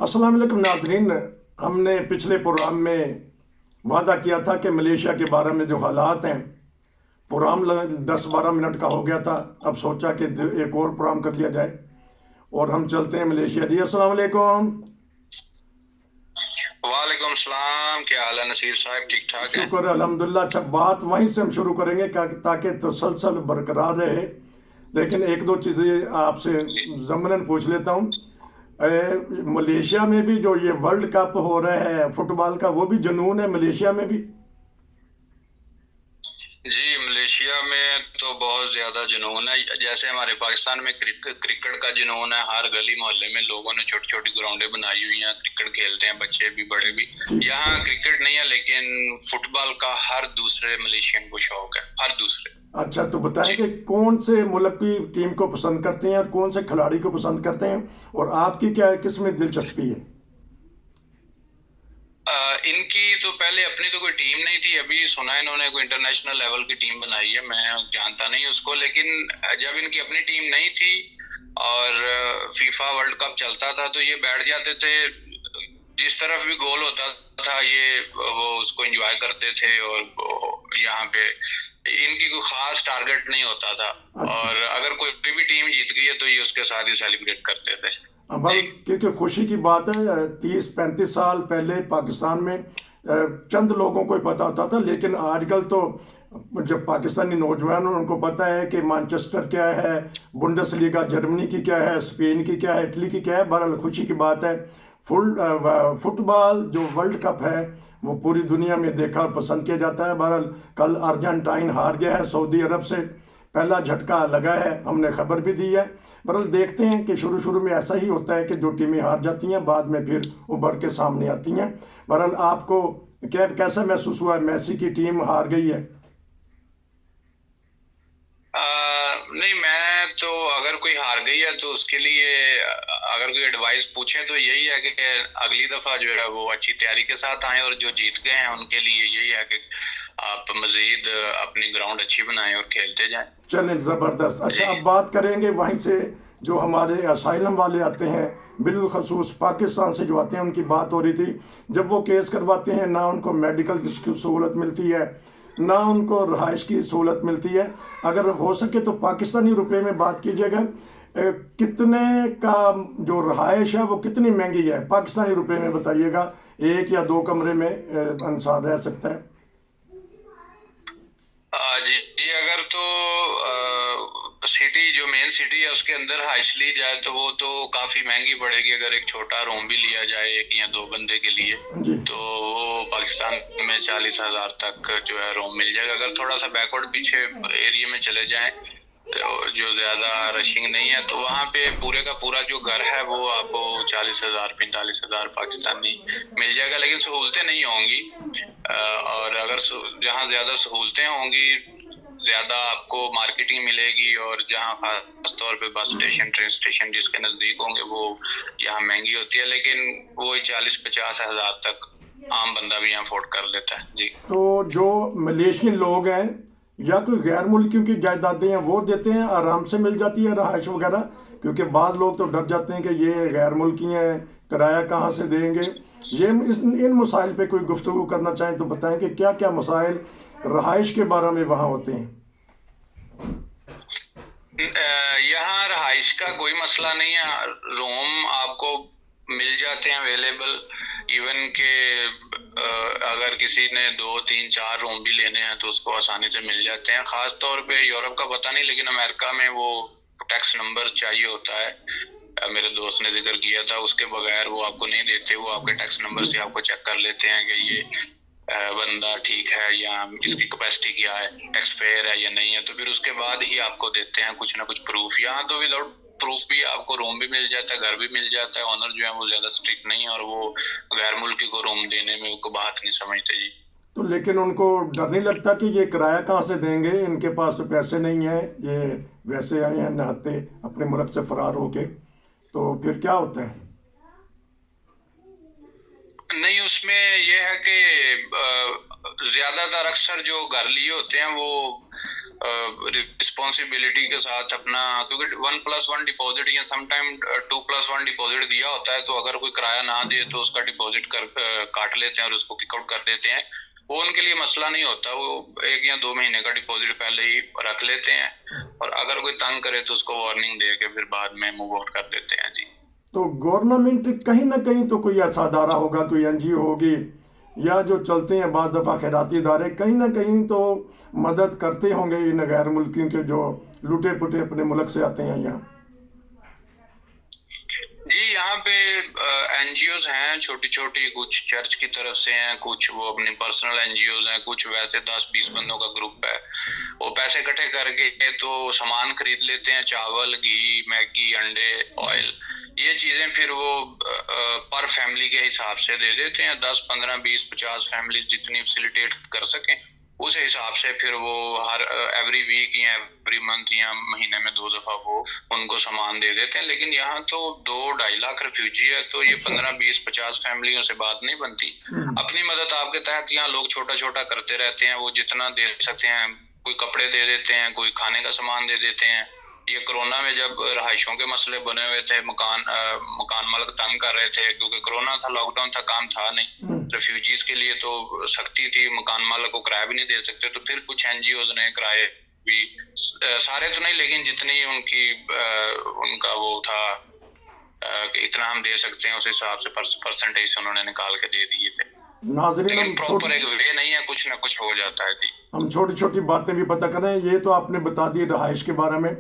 अस्सलाम वालेकुम नाज़रीन। हमने पिछले प्रोग्राम में वादा किया था कि मलेशिया के बारे में जो हालात हैं, प्रोग्राम 10-12 मिनट का हो गया था। अब सोचा कि एक और प्रोग्राम कर लिया जाए और हम चलते हैं मलेशिया। जी अस्सलाम वालेकुम। वालेकुम सलाम। क्या हाल है नसीर साहब, ठीक ठाक हैं? शुक्र अल्हम्दुलिल्लाह। अच्छा, बात वहीं से हम शुरू करेंगे ताकि तसलसल बरकरार रहे। लेकिन एक दो चीज़ें आपसे जी ज़मनन पूछ लेता हूँ। मलेशिया में भी जो ये वर्ल्ड कप हो रहा है फुटबॉल का, वो भी जुनून है मलेशिया में भी? जी, मलेशिया में तो बहुत ज्यादा जुनून है। जैसे हमारे पाकिस्तान में क्रिकेट का जुनून है। हर गली मोहल्ले में लोगों ने छोटी छोटी ग्राउंडें बनाई हुई हैं, क्रिकेट खेलते हैं बच्चे भी बड़े भी। ठीक। यहाँ क्रिकेट नहीं है, लेकिन फुटबॉल का हर दूसरे मलेशियन को शौक है, हर दूसरे। अच्छा, तो बताएं जी। कि कौन से मुल्क की टीम को पसंद करते हैं और कौन से खिलाड़ी को पसंद करते हैं, और आपकी क्या किस में दिलचस्पी है? इनकी तो पहले अपनी तो कोई टीम नहीं थी। अभी सुना है इन्होंने कोई इंटरनेशनल लेवल की टीम बनाई है, मैं जानता नहीं उसको। लेकिन जब इनकी अपनी टीम नहीं थी और फीफा वर्ल्ड कप चलता था तो ये बैठ जाते थे। जिस तरफ भी गोल होता था ये वो उसको एंजॉय करते थे। और यहाँ पे इनकी कोई खास टारगेट नहीं होता था। अच्छा। और अगर कोई भी टीम जीत गई है तो ये उसके साथ ही सेलिब्रेट करते थे। अमल, जी क्योंकि खुशी की बात है, 30-35 साल पहले पाकिस्तान में चंद लोगों को ही पता होता था, लेकिन आजकल तो जब पाकिस्तानी नौजवान हैं, उनको पता है कि मैनचेस्टर क्या है, बुंडेसलीगा जर्मनी की क्या है, स्पेन की क्या है, इटली की क्या है। बहरहाल खुशी की बात है। फुटबॉल जो वर्ल्ड कप है वो पूरी दुनिया में देखा और पसंद किया जाता है। बहरहाल कल अर्जेंटाइन हार गया है सऊदी अरब से, पहला झटका लगा है, हमने खबर भी दी है। बहरहाल देखते हैं कि शुरू शुरू में ऐसा ही होता है कि जो टीमें हार जाती हैं बाद में फिर उभर के सामने आती हैं। बहरहाल आपको क्या कैसा महसूस हुआ है, मेसी की टीम हार गई है? नहीं, मैं तो अगर कोई हार गई है तो उसके लिए अगर कोई एडवाइस पूछे तो यही है कि अगली दफा जो है वो अच्छी तैयारी के साथ आए। और जो जीत गए हैं उनके लिए यही है कि आप मजीद अपनी ग्राउंड अच्छी बनाएं और खेलते जाएं। चलें, ज़बरदस्त। अच्छा, जी अब बात करेंगे वहीं से जो हमारे असाइलम वाले आते हैं, बिलखसूस पाकिस्तान से जो आते हैं, उनकी बात हो रही थी। जब वो केस करवाते हैं ना उनको मेडिकल की सहूलत मिलती है, ना उनको रहाइश की सहूलत मिलती है। अगर हो सके तो पाकिस्तानी रुपए में बात कीजिएगा, कितने का जो रहाइश है वो कितनी महंगी है पाकिस्तानी रुपए में बताइएगा। एक या दो कमरे में इंसान रह सकता है? जी जी, अगर तो सिटी जो मेन सिटी है उसके अंदर हाइस ली जाए तो वो तो काफी महंगी पड़ेगी। अगर एक छोटा रूम भी लिया जाए एक या दो बंदे के लिए जी। तो वो पाकिस्तान में 40,000 तक जो है रूम मिल जाएगा। अगर थोड़ा सा बैकवर्ड पीछे एरिया में चले जाएं तो जो ज्यादा रशिंग नहीं है तो वहाँ पे पूरे का पूरा जो घर है वो आपको 40,000 45,000 पाकिस्तानी मिल जाएगा। लेकिन सहूलतें नहीं होंगी। और अगर जहाँ ज्यादा सहूलतें होंगी, ज्यादा आपको मार्केटिंग मिलेगी। और जहाँ खास तौर पे बस स्टेशन ट्रेन स्टेशन जिसके नजदीक होंगे वो यहाँ महंगी होती है। लेकिन वो 40-50 हजार तक आम बंदा भी यहाँ अफोर्ड कर लेता है। जी तो जो मलेशियन लोग हैं या कोई गैर मुल्कियों की जायदादें हैं वो देते हैं, आराम से मिल जाती है रहायश वगैरह? क्योंकि बाद लोग तो डर जाते हैं कि ये गैर मुल्की हैं, किराया कहाँ से देंगे। ये इन मसाइल पे कोई गुफ्तगू करना चाहें तो बताएं कि क्या क्या मसाइल रहायश के बारे में वहाँ होते हैं। यहाँ रहाइश का कोई मसला नहीं है। रूम आपको मिल जाते हैं अवेलेबल। इवन के अगर किसी ने 2 3 4 रूम भी लेने हैं तो उसको आसानी से मिल जाते हैं। खास तौर पे यूरोप का पता नहीं, लेकिन अमेरिका में वो टैक्स नंबर चाहिए होता है। मेरे दोस्त ने जिक्र किया था, उसके बगैर वो आपको नहीं देते। वो आपके टैक्स नंबर जी। से आपको चेक कर लेते हैं कि ये बंदा ठीक है या इसकी ठीक। कैपेसिटी क्या है, टैक्स पेयर है या नहीं है। तो फिर उसके बाद ही आपको देते हैं कुछ ना कुछ प्रूफ। यहाँ तो विदाउट प्रूफ भी आपको रूम भी मिल जाता है, घर भी मिल जाता है। ऑनर जो है वो ज्यादा स्ट्रिक्ट नहीं है और वो गैर मुल्की को रूम देने में को बात नहीं समझते। जी तो लेकिन उनको डर नहीं लगता कि ये किराया कहाँ से देंगे, इनके पास तो पैसे नहीं हैं, ये वैसे आए हैं नहाते अपने मुल्क से फरार होके, तो फिर क्या होता है? नहीं, उसमें ये है कि ज्यादातर अक्सर जो घर लिए होते हैं वो रिस्पॉन्सिबिलिटी के साथ अपना, क्योंकि 1+1 डिपॉजिट या समटाइम 2+1 डिपॉजिट दिया होता है, तो अगर कोई किराया ना दे तो उसका डिपॉजिट काट लेते हैं और उसको किक आउट कर देते हैं। वो उनके लिए मसला नहीं होता, वो 1 या 2 महीने का डिपॉजिट पहले ही रख लेते हैं और अगर कोई तंग करे तो उसको वार्निंग दे के फिर बाद में मूव आउट कर देते हैं। जी, तो गवर्नमेंट कहीं ना कहीं तो कोई ऐसा अदारा होगा, कोई एनजीओ होगी, या जो चलते हैं बाद दफ़ा खैराती इदारे, कहीं ना कहीं तो मदद करते होंगे इन गैर मुल्कियों के जो लूटे पुटे अपने मुल्क से आते हैं यहाँ। जी, यहाँ पे एनजीओज हैं छोटी छोटी, कुछ चर्च की तरफ से हैं, कुछ वो अपने पर्सनल एनजीओज हैं, कुछ वैसे 10-20 बंदों का ग्रुप है। वो पैसे इकट्ठे करके तो सामान खरीद लेते हैं, चावल, घी, मैगी, अंडे, ऑयल, ये चीजें फिर वो पर फैमिली के हिसाब से दे देते हैं। 10, 15, 20, 50 फैमिली जितनी फैसिलिटेट कर सकें उस हिसाब से फिर वो हर एवरी वीक या एवरी मंथ या महीने में 2 दफा वो उनको सामान दे देते हैं। लेकिन यहाँ तो 2-2.5 लाख रिफ्यूजी है, तो ये 15, 20, 50 फैमिलियों से बात नहीं बनती। अपनी मदद आपके तहत यहाँ लोग छोटा छोटा करते रहते हैं, वो जितना दे सकते हैं, कोई कपड़े दे देते हैं, कोई खाने का सामान दे देते हैं। ये कोरोना में जब रहायशों के मसले बने हुए थे, मकान मालिक तंग कर रहे थे, क्योंकि कोरोना था, लॉकडाउन था, काम था नहीं, रेफ्यूजीज के लिए तो सख्ती थी, मकान मालिक को किराया भी नहीं दे सकते, तो फिर कुछ एनजीओज ने किराए भी, सारे तो नहीं लेकिन जितनी उनका वो था कि इतना हम दे सकते हैं, उस हिसाब से परसेंटेज उन्होंने निकाल के दे दिए थे। नाज़रीन, लेकिन प्रॉपर एक वे नहीं है, कुछ ना कुछ हो जाता है। जी, हम छोटी छोटी बातें भी पता करें। ये तो आपने बता दी रहाइश के बारे में।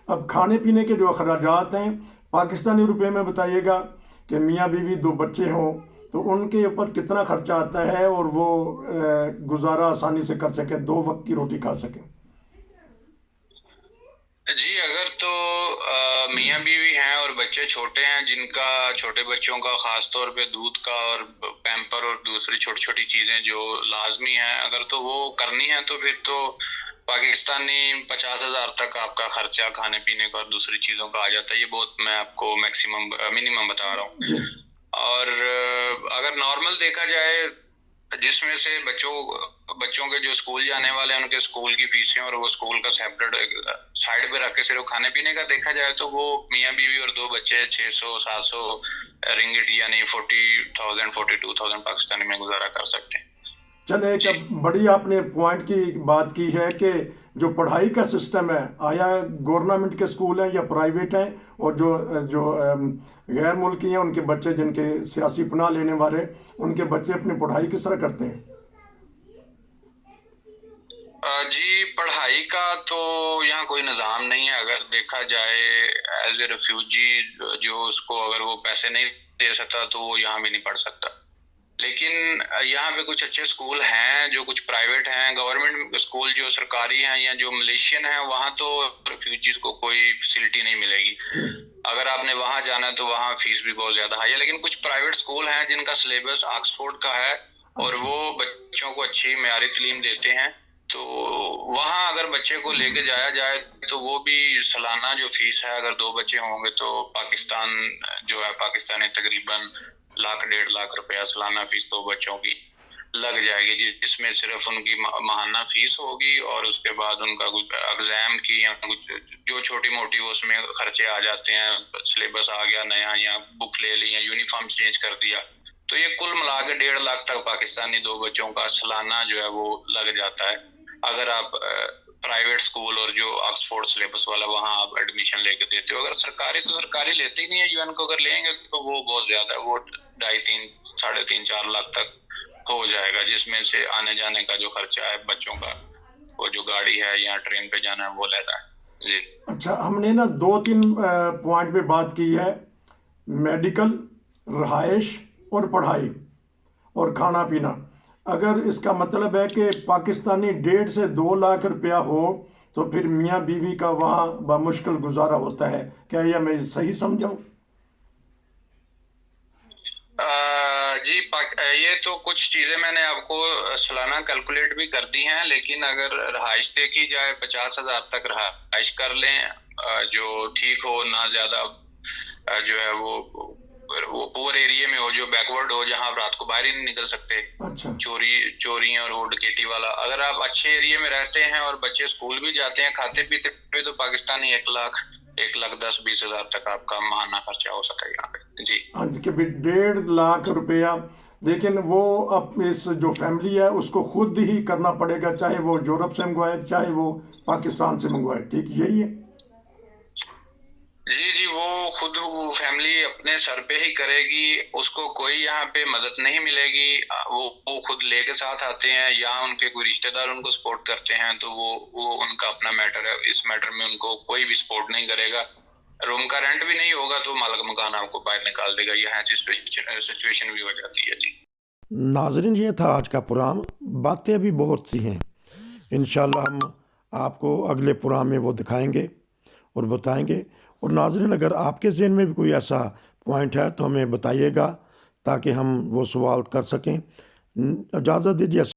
अब खाने पीने के जो अखराजात हैं पाकिस्तानी रुपए में बताइएगा कि मियाँ बीवी 2 बच्चे हों तो उनके ऊपर कितना खर्चा आता है और वो गुजारा आसानी से कर सकें, 2 वक्त की रोटी खा सकें। जी, अगर तो मियाँ बीवी हैं और बच्चे छोटे हैं, जिनका, छोटे बच्चों का खास तौर पे दूध का और पैम्पर और दूसरी छोटी छोटी चीजें जो लाजमी हैं, अगर तो वो करनी है तो फिर तो पाकिस्तानी 50,000 तक आपका खर्चा खाने पीने का और दूसरी चीजों का आ जाता है। ये बहुत, मैं आपको मिनिमम बता रहा हूँ। और अगर नॉर्मल देखा जाए, जिसमें से बच्चों के जो स्कूल जाने वाले हैं उनके स्कूल की फीसें और वो स्कूल का सेपरेट साइड पे रख के सिर्फ खाने पीने का देखा जाए, तो वो मियाँ बीवी और 2 बच्चे 600-700 रिंगिट यानी 40,000 42,000 पाकिस्तानी में गुजारा कर सकते हैं। चले, एक बड़ी आपने पॉइंट की बात की है कि जो पढ़ाई का सिस्टम है, आया गवर्नमेंट के स्कूल हैं या प्राइवेट हैं, और जो जो गैर मुल्की हैं उनके बच्चे, जिनके सियासी पनाह लेने वाले, उनके बच्चे अपनी पढ़ाई किस तरह करते हैं? जी, पढ़ाई का तो यहाँ कोई निज़ाम नहीं है। अगर देखा जाए एज ए रिफ्यूजी, जो उसको अगर वो पैसे नहीं दे सकता तो वो यहाँ भी नहीं पढ़ सकता। लेकिन यहाँ पे कुछ अच्छे स्कूल हैं, जो कुछ प्राइवेट हैं। गवर्नमेंट स्कूल जो सरकारी हैं या जो मलेशियन हैं, वहाँ तो रिफ्यूजीज को कोई फैसिलिटी नहीं मिलेगी। अगर आपने वहाँ जाना है तो वहाँ फीस भी बहुत ज्यादा हाई है। लेकिन कुछ प्राइवेट स्कूल हैं जिनका सिलेबस ऑक्सफोर्ड का है और वो बच्चों को अच्छी मेयारी तालीम देते हैं, तो वहाँ अगर बच्चे को लेके जाया जाए तो वो भी सालाना जो फीस है, अगर 2 बच्चे होंगे तो पाकिस्तान जो है, पाकिस्तानी तकरीबन 1-1.5 लाख रुपया सालाना फीस 2 बच्चों की लग जाएगी, जिसमें सिर्फ उनकी माहाना फीस होगी और उसके बाद उनका कुछ एग्जाम की या कुछ जो छोटी मोटी उसमें खर्चे आ जाते हैं, सिलेबस आ गया नया या बुक ले ली या यूनिफॉर्म चेंज कर दिया, तो ये कुल मिला के 1.5 लाख तक पाकिस्तानी 2 बच्चों का सालाना जो है वो लग जाता है। अगर आप प्राइवेट स्कूल और जो ऑक्सफोर्ड सिलेबस वाला वहाँ आप एडमिशन लेके देते हो। अगर सरकारी तो सरकारी लेते ही नहीं है, यूएन को अगर लेंगे तो वो बहुत ज्यादा है, वो 2.5, 3, 4 लाख तक हो जाएगा, जिसमें से आने जाने का जो खर्चा है बच्चों का, वो जो गाड़ी है या ट्रेन पे जाना है वो लेता है। जी, अच्छा, हमने ना 2-3 पॉइंट पे बात की है, मेडिकल, रहाइश और पढ़ाई और खाना पीना। अगर इसका मतलब है कि पाकिस्तानी 1.5 से 2 लाख रुपया हो तो फिर मियाँ बीवी का वहाँ बामुश्किल गुजारा होता है, क्या यह मैं सही समझाऊं? जी, ये तो कुछ चीजें मैंने आपको सालाना कैलकुलेट भी कर दी हैं, लेकिन अगर रहाइश देखी जाए 50,000 तक रहाइश कर लें, जो ठीक हो ना, ज्यादा जो है वो वो पुअर एरिया में हो, जो बैकवर्ड हो, जहाँ आप रात को बाहर ही नहीं निकल सकते, अच्छा चोरी और वो डकैती वाला। अगर आप अच्छे एरिया में रहते हैं और बच्चे स्कूल भी जाते हैं खाते पीते हुए, तो पाकिस्तानी 1,10,20,000 तक आपका माहाना खर्चा हो सका यहाँ पे जी। हाँ जी, कि भी 1.5 लाख रुपया, लेकिन वो अब इस जो फैमिली है उसको खुद ही करना पड़ेगा, चाहे वो यूरोप से मंगवाए चाहे वो पाकिस्तान से मंगवाए, ठीक यही है? जी जी, वो खुद फैमिली अपने सर पे ही करेगी, उसको कोई यहाँ पे मदद नहीं मिलेगी। वो खुद लेके साथ आते हैं, या उनके कोई रिश्तेदार उनको सपोर्ट करते हैं, तो वो उनका अपना मैटर है। इस मैटर में उनको कोई भी सपोर्ट नहीं करेगा। रूम का रेंट भी नहीं होगा तो मालिक मकान आपको बाहर निकाल देगा। यहाँ ऐसी सिचुएशन भी हो जाती है जी। नाजरीन, ये था आज का प्रोग्राम। बातें भी बहुत सी हैं, इंशाल्लाह हम आपको अगले प्रोग्राम में वो दिखाएंगे और बताएंगे। और नाजरीन, अगर आपके ज़हन में भी कोई ऐसा पॉइंट है तो हमें बताइएगा, ताकि हम वो सवाल कर सकें। इजाज़त दीजिए।